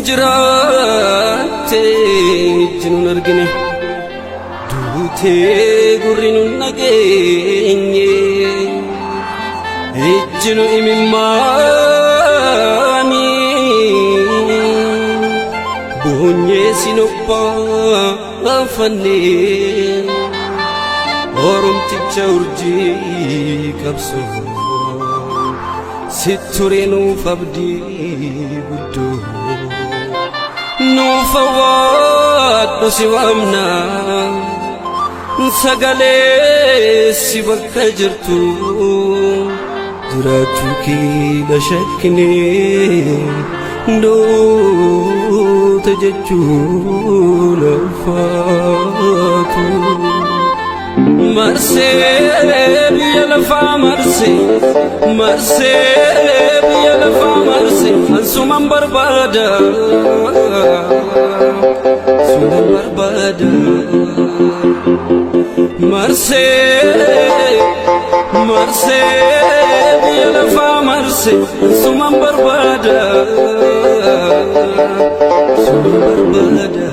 Jiraate jinuun argine duutee gurri nun nageenye ejjinu imimmaani boonyee sinophaaffanne oromticha urjii qabsoo situree nuuf abdii guddoo nuuf awwaadhu si waamna sagalee si bakka jirtu jiraachuu kee shakkinee ndoota jechuu lafaatu marsee biyya lafaa marsee biyya lafaa marsee ansuman barbaada suman barbaada marsee biyya lafaa marsee ansuman barbaada suman barbaada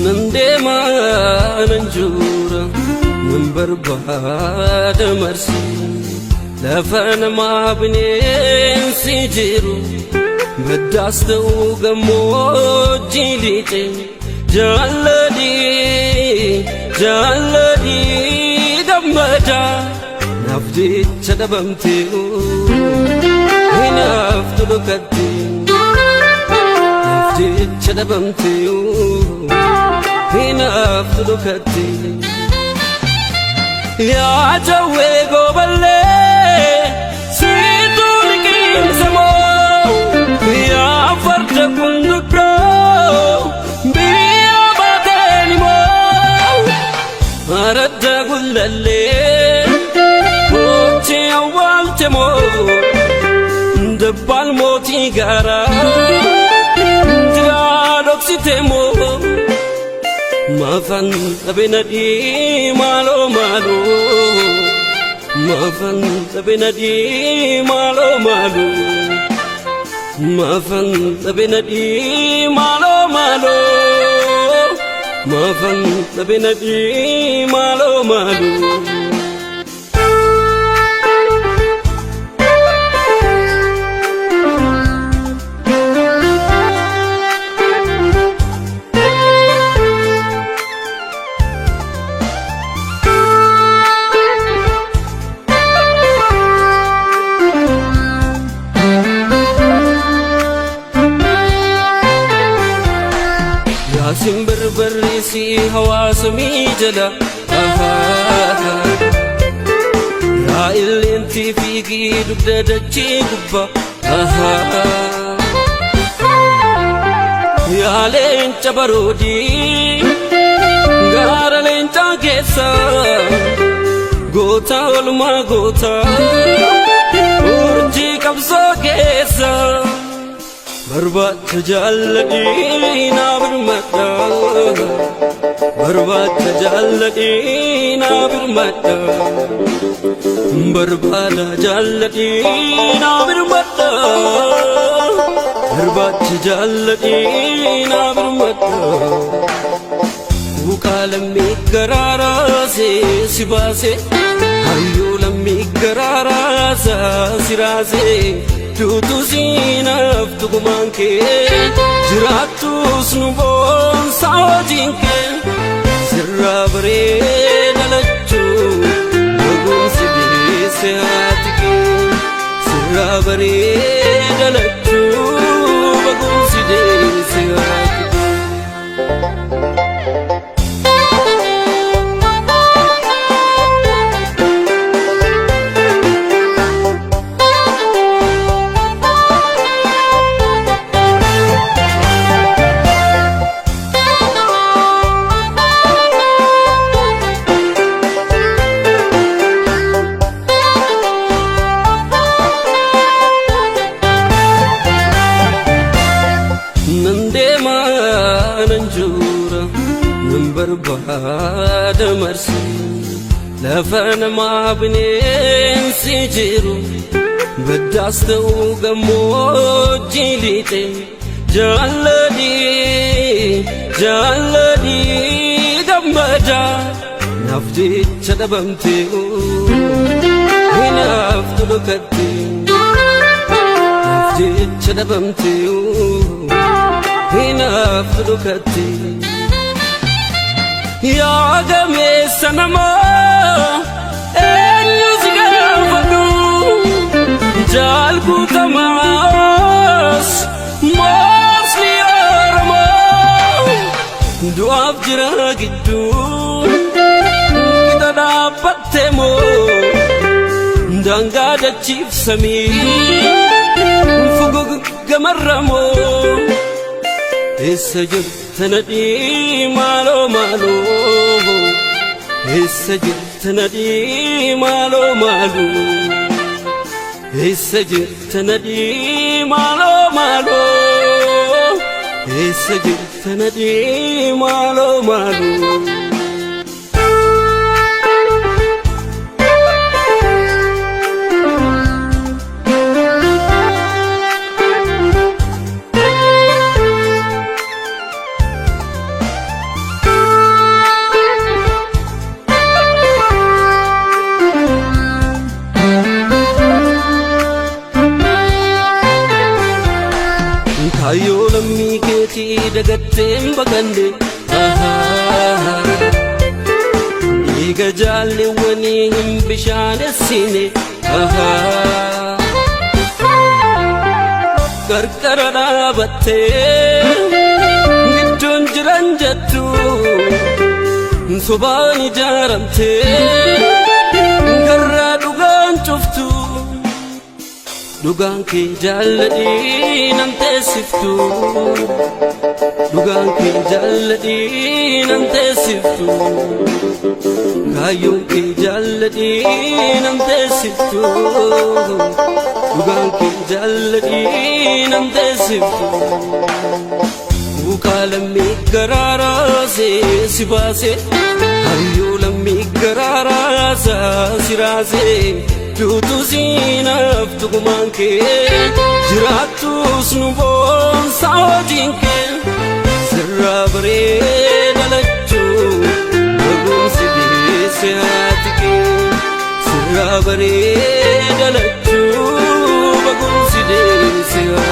nandema nanjura nan barbaada marsee lafa namaa bineensi jiru baddaas ta'uu gammoojjii lixe jaalladhii gammada naaf jecha dhabamtee hinaaftu dhokattee naaf jecha dhabamtee hinaaftu dhokattee yaa jawwee gooballee siituu liqimsa moo yaa farda kunduddoo biyya baateeni moo aradda gullallee hojii awwaalte moo dabbaal mootii gaaraa jiraa dhoksite moo maafan dhabinadhii maaloo maafan dhabinadhii maaloo maafan dhabinadhii maaloo maafan dhabinadhii maaloo simbir barrisi hawaasa miijala yaa illeentii fiigii dugda dachii gubba yaa leenca baroodii gaara leencaa keessa goota olmaa goota urjii qabsoo keessa barbaacha jaalladhii naa birmadha barbaacha jaalladhii naa birmadha barbaada jaalladhii naa birmadha barbaacha jaalladhii naa birmadha buqaa lammii garaaraasee si baasee hayyuu lammii garaaraasaa si raasee duutu siinaaf tugumaan kee jiraattus nu boonsaa hojiin kee sirraa bareeda lachuu baguunsi deesse haati kee sirraa bareeda lachuu baguunsi deesse haati kee barbaada marsee lafa namaa bineensi jiru بداستو جموجي جالدي gammaja nafti chadabamte nafti lokati nafti chadabamte nafti lokati ya game sanama enyuzgafadu jalku tamas mosli arma duaf jiragidu kita dapat temo dangga da chief sami fugu gamaramo esajir tanadi malo malo esajir tanadi malo malo esajir tanadi malo malo esajir tanadi malo malo Ayo lammi keti dagatem bagande Iga jalli wani himbishane sine Karkarana batte Giddun jiran jattu Sobani jaramte Garra dugan chuftu Dugan ki jalladi nante siftu Dugan ki jalladi nante siftu Kayun ki jalladi nante siftu Dugan ki jalladi nante siftu Ukalammi garara se sibase Hayyulammi garara sa sirase Tutu sinaf tugumanke jiratu snubon sawajinke sirabare dalachu bagun sidisatike sirabare dalachu bagun sidisatike